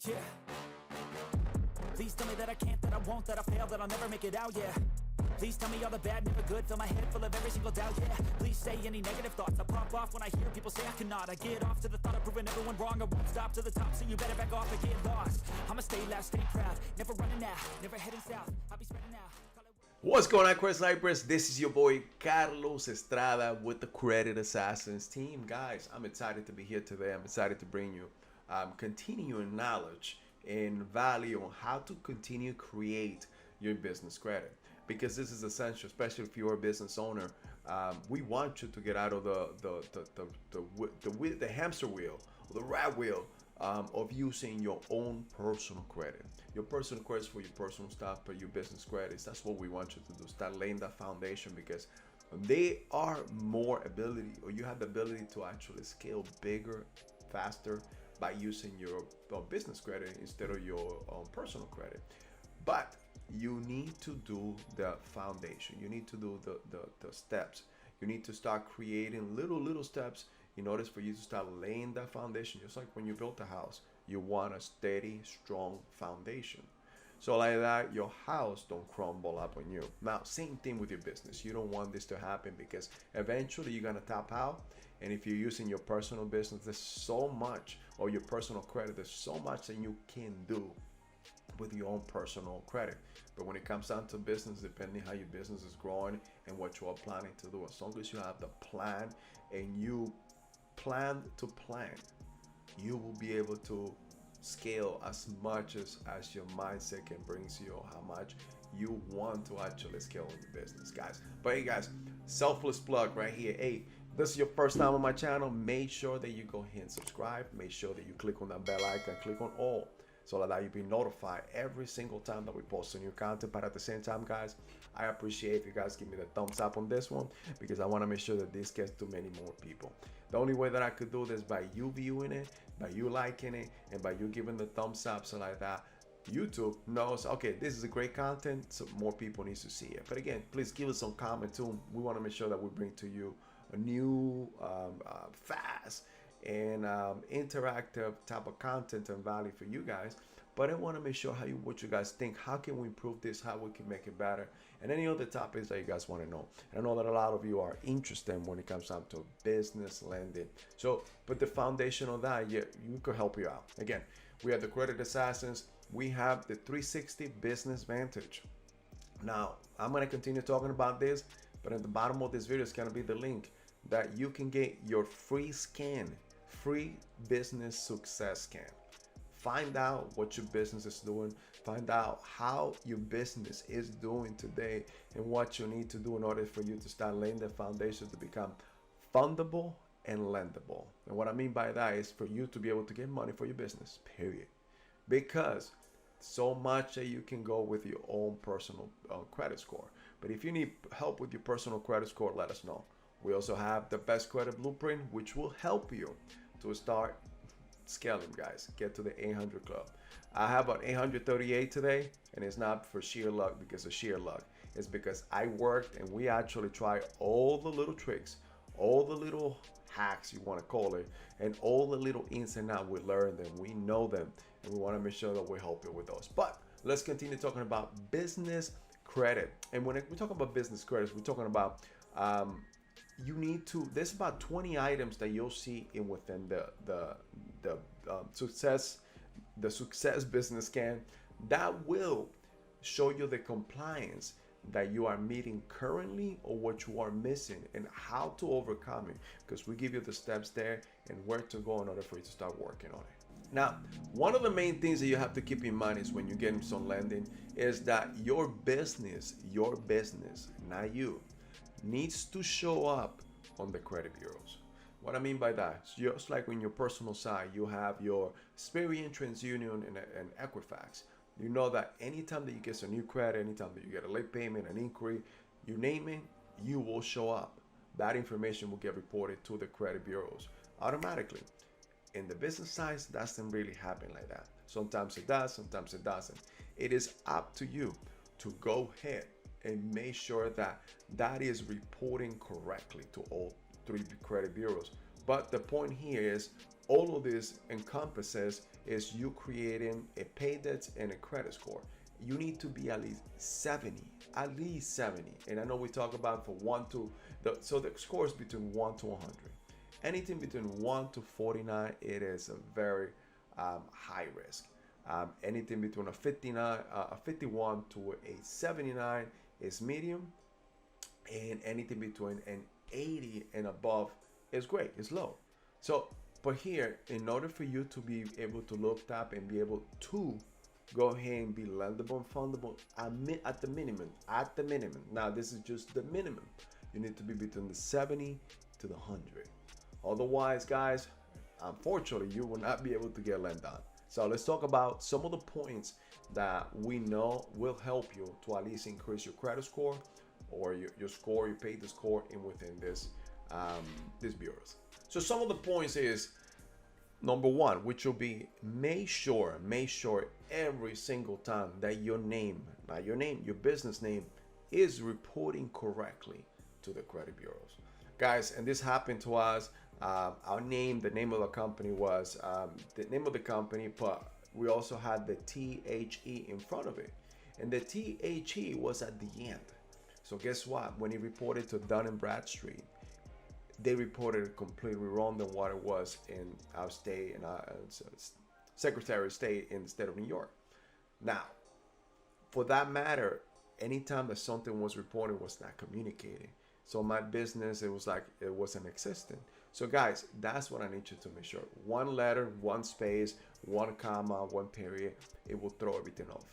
Yeah. Please tell me that I can't, that I won't, that I fail, that I'll never make it out, yeah. Please tell me all the bad, never good, fill my head full of every single doubt, yeah. Please say any negative thoughts, I pop off when I hear people say I cannot. I get off to the thought of proving everyone wrong, I won't stop to the top, so you better back off and get lost. I'ma stay loud, stay proud, never running out, never heading south, I'll be spreading out. What's going on, Credit Snipers? This is your boy Carlos Estrada with the Credit Assassins team. Guys, I'm excited to be here today. I'm excited to bring you continuing knowledge and value on how to continue to create your business credit, because this is essential, especially if you're a business owner. We want you to get out of the hamster wheel, the rat wheel of using your own personal credit. Your personal credits for your personal stuff, but your business credits, that's what we want you to do. Start laying that foundation, because they are more ability, or you have the ability to actually scale bigger, faster by using your business credit instead of your personal credit. But you need to do the foundation. You need to do the steps. You need to start creating little steps in order for you to start laying that foundation. Just like when you built a house, you want a steady, strong foundation. So like that, your house don't crumble up on you. Now, same thing with your business. You don't want this to happen, because eventually you're gonna tap out. And if you're using your personal business, there's so much, or your personal credit, there's so much that you can do with your own personal credit. But when it comes down to business, depending how your business is growing and what you are planning to do, as long as you have the plan and you plan to plan, you will be able to scale as much as your mindset can bring to you, how much you want to actually scale in your business, guys. But hey guys, selfless plug right here. Hey, this is your first time on my channel, make sure that you go ahead and subscribe. Make sure that you click on that bell icon, click on all, so that you'll be notified every single time that we post a new content. But at the same time, guys, I appreciate if you guys give me the thumbs up on this one, because I want to make sure that this gets to many more people. The only way that I could do this by you viewing it, by you liking it, and by you giving the thumbs up, so like that YouTube knows, okay, this is a great content, so more people need to see it. But again, please give us some comment too. We want to make sure that we bring to you a new, fast and interactive type of content and value for you guys. But I want to make sure what you guys think. How can we improve this? How we can make it better? And any other topics that you guys want to know. And I know that a lot of you are interested when it comes down to business lending. So put the foundation on that. Yeah, we could help you out. Again, we have the Credit Assassins. We have the 360 Business Vantage. Now, I'm going to continue talking about this, but at the bottom of this video is going to be the link that you can get your free scan, free business success scan. Find out what your business is doing, find out how your business is doing today, and what you need to do in order for you to start laying the foundation to become fundable and lendable. And what I mean by that is for you to be able to get money for your business, period. Because so much that you can go with your own personal credit score. But if you need help with your personal credit score, let us know. We also have the Best Credit Blueprint, which will help you to start scaling, guys. Get to the 800 club. I have about 838 today, and it's not for sheer luck because of sheer luck. It's because I worked and we actually tried all the little tricks, all the little hacks you want to call it, and all the little ins and outs. We learned them, we know them, and we want to make sure that we help you with those. But let's continue talking about business credit. And when we talk about business credits, we're talking about you need to, there's about 20 items that you'll see in within the success business scan that will show you the compliance that you are meeting currently, or what you are missing, and how to overcome it, because we give you the steps there and where to go in order for you to start working on it. Now, one of the main things that you have to keep in mind is when you get into some lending is that your business, not you, needs to show up on the credit bureaus. What I mean by that, just like in your personal side, you have your Experian, TransUnion, and Equifax. You know that anytime that you get a new credit, anytime that you get a late payment, an inquiry, you name it, you will show up. That information will get reported to the credit bureaus automatically. In the business side, that doesn't really happen like that. Sometimes it does, sometimes it doesn't. It is up to you to go ahead and make sure that that is reporting correctly to all 3 credit bureaus. But the point here is all of this encompasses is you creating a pay debts and a credit score. You need to be at least 70, at least 70. And I know we talk about for 1 to, so the score is between 1 to 100. Anything between 1 to 49, it is a very high risk. Anything between a 51 to a 79 is medium, and anything between an 80 and above is great, it's low. So, but here, in order for you to be able to look up and be able to go ahead and be lendable and fundable at the minimum. Now, this is just the minimum. You need to be between the 70 to the 100. Otherwise, guys, unfortunately, you will not be able to get lent on. So let's talk about some of the points that we know will help you to at least increase your credit score or your score, your pay the score in within this bureaus. So some of the points is, number one, which will be make sure every single time that your name, not your name, your business name is reporting correctly to the credit bureaus. Guys, and this happened to us. Our name, the name of the company was the name of the company, but we also had the THE in front of it. And the THE was at the end. So guess what? When he reported to Dun & Bradstreet, they reported it completely wrong than what it was in our state and our Secretary of State in the state of New York. Now, for that matter, anytime that something was reported was not communicated. So my business, it was like it wasn't existent. So guys, that's what I need you to make sure. One letter, one space, one comma, one period, it will throw everything off.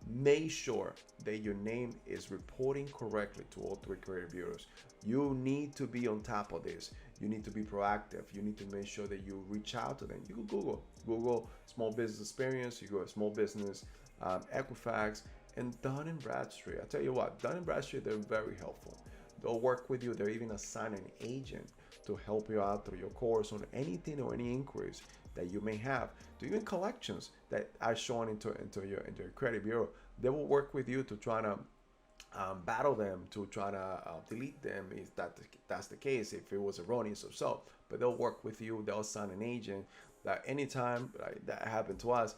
Make sure that your name is reporting correctly to all three credit bureaus. You need to be on top of this. You need to be proactive. You need to make sure that you reach out to them. You can Google small business experience. You go to small business Equifax and Dun & Bradstreet. I tell you what, Dun & Bradstreet, they're very helpful. They'll work with you. They're even assign an agent to help you out through your course on anything or any inquiries that you may have, to even collections that are shown into your credit bureau. They will work with you to try to battle them, to try to delete them if that's the case, if it was erroneous or so. But they'll work with you. They'll assign an agent that anytime that happened to us,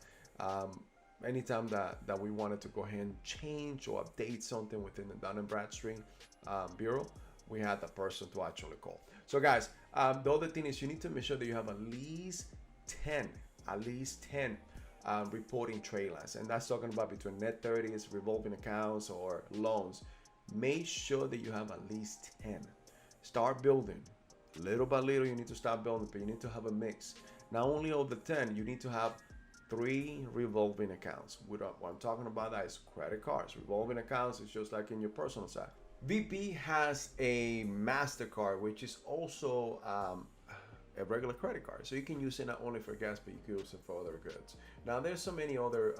anytime that we wanted to go ahead and change or update something within the Dun & Bradstreet bureau, we had the person to actually call. So guys, the other thing is you need to make sure that you have at least 10 reporting trade lines, and that's talking about between net 30s, revolving accounts, or loans. Make sure that you have at least 10. Start building little by little. You need to start building, but you need to have a mix. Not only of the 10, you need to have 3 revolving accounts. What I'm talking about that is credit cards. Revolving accounts is just like in your personal side. VP has a MasterCard, which is also a regular credit card, so you can use it not only for gas, but you can use it for other goods. Now, there's so many other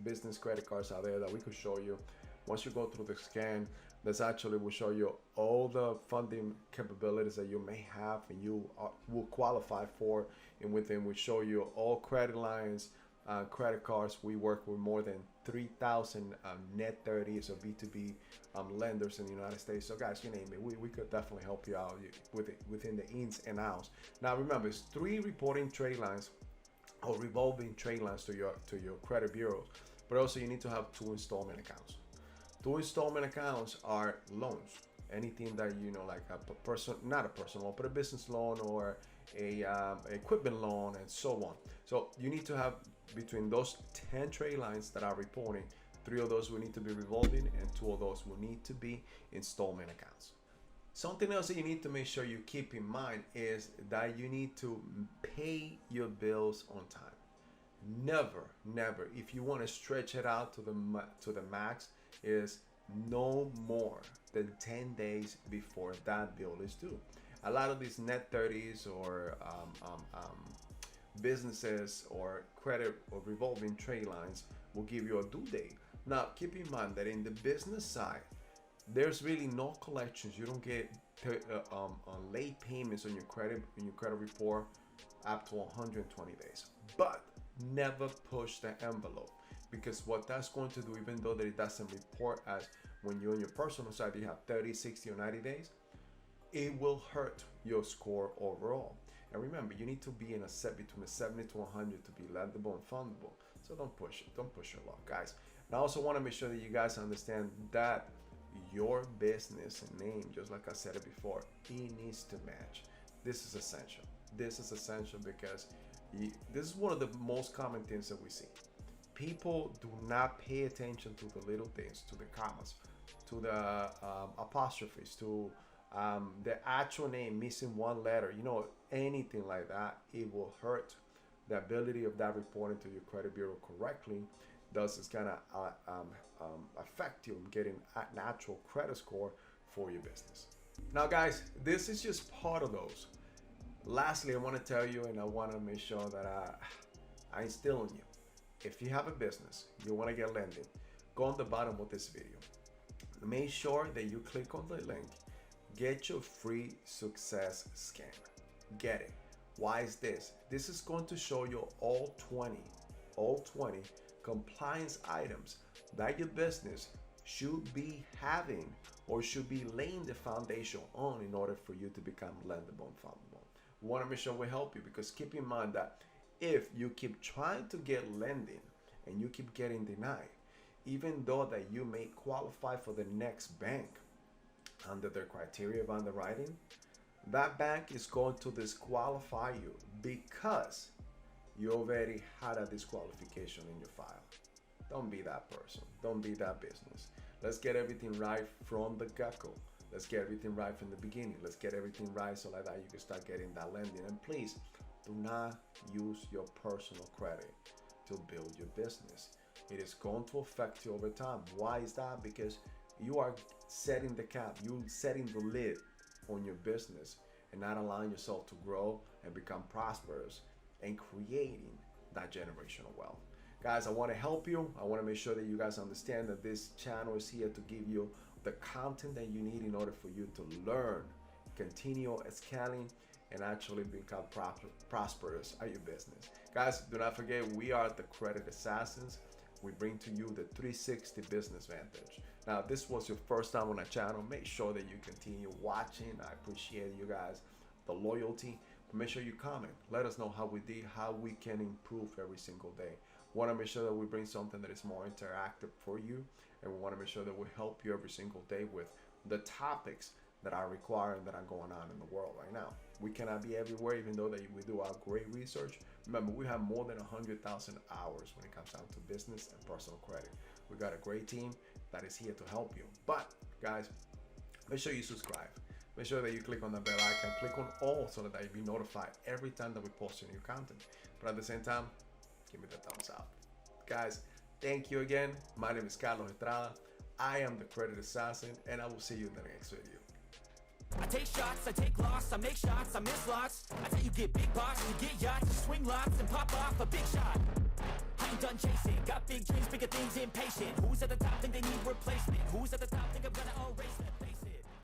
business credit cards out there that we could show you. Once you go through the scan, this actually will show you all the funding capabilities that you may have and you will qualify for, and within we show you all credit lines, credit cards. We work with more than 3,000 net 30s or B2B lenders in the United States. So guys, you name it, we could definitely help you out with it within the ins and outs. Now remember, it's 3 reporting trade lines or revolving trade lines to your credit bureaus, but also you need to have 2 installment accounts. 2 installment accounts are loans. Anything that like not a personal loan, but a business loan or a equipment loan and so on. So you need to have between those 10 trade lines that are reporting, 3 of those will need to be revolving and 2 of those will need to be installment accounts. Something else that you need to make sure you keep in mind is that you need to pay your bills on time. Never, if you want to stretch it out to the max, is no more than 10 days before that bill is due. A lot of these net 30s or businesses or credit or revolving trade lines will give you a due date. Now, keep in mind that in the business side, there's really no collections. You don't get late payments on your credit report up to 120 days. But never push the envelope, because what that's going to do, even though that it doesn't report as when you're on your personal side, you have 30, 60, or 90 days, it will hurt your score overall. And remember, you need to be in a set between a 70 to 100 to be lendable and fundable. So don't push it. Don't push your luck, guys. And I also want to make sure that you guys understand that your business and name, just like I said it before, it needs to match. This is essential. This is essential because this is one of the most common things that we see. People do not pay attention to the little things, to the commas, to the apostrophes, to the actual name missing one letter, you know, anything like that. It will hurt the ability of that reporting to your credit bureau correctly. Thus, it's gonna affect you in getting a natural credit score for your business. Now, guys, this is just part of those. Lastly, I want to tell you, and I want to make sure that I instill in you. If you have a business, you want to get lending, go on the bottom of this video. Make sure that you click on the link. Get your free success scanner. Get it. Why is this? This is going to show you all 20 compliance items that your business should be having or should be laying the foundation on in order for you to become lendable and fundable. We want to make sure we help you, because keep in mind that if you keep trying to get lending and you keep getting denied, even though that you may qualify for the next bank under their criteria of underwriting, that bank is going to disqualify you because you already had a disqualification in your file. Don't be that person. Don't be that business. Let's get everything right from the get-go. Let's get everything right from the beginning. Let's get everything right so like that you can start getting that lending. And please do not use your personal credit to build your business. It is going to affect you over time. Why is that? Because you are setting the cap, you're setting the lid on your business and not allowing yourself to grow and become prosperous and creating that generational wealth. Guys, I want to help you. I want to make sure that you guys understand that this channel is here to give you the content that you need in order for you to learn, continue scaling, and actually become prosperous at your business. Guys, do not forget, we are the Credit Assassins. We bring to you the 360 Business Vantage. Now, if this was your first time on our channel, make sure that you continue watching. I appreciate you guys, the loyalty. But make sure you comment. Let us know how we did, how we can improve every single day. We want to make sure that we bring something that is more interactive for you. And we want to make sure that we help you every single day with the topics that are required and that are going on in the world right now. We cannot be everywhere, even though that we do our great research. Remember, we have more than 100,000 hours when it comes down to business and personal credit. We got a great team that is here to help you. But guys, make sure you subscribe. Make sure that you click on the bell icon, click on all so that you'll be notified every time that we post new content. But at the same time, give me the thumbs up. Guys, thank you again. My name is Carlos Estrada. I am the Credit Assassin, and I will see you in the next video. I take shots, I take loss, I make shots, I miss lots. I tell you get big box, you get yachts, you swing lots and pop off a big shot. I ain't done chasing, got big dreams, bigger things, impatient. Who's at the top think they need replacement? Who's at the top think of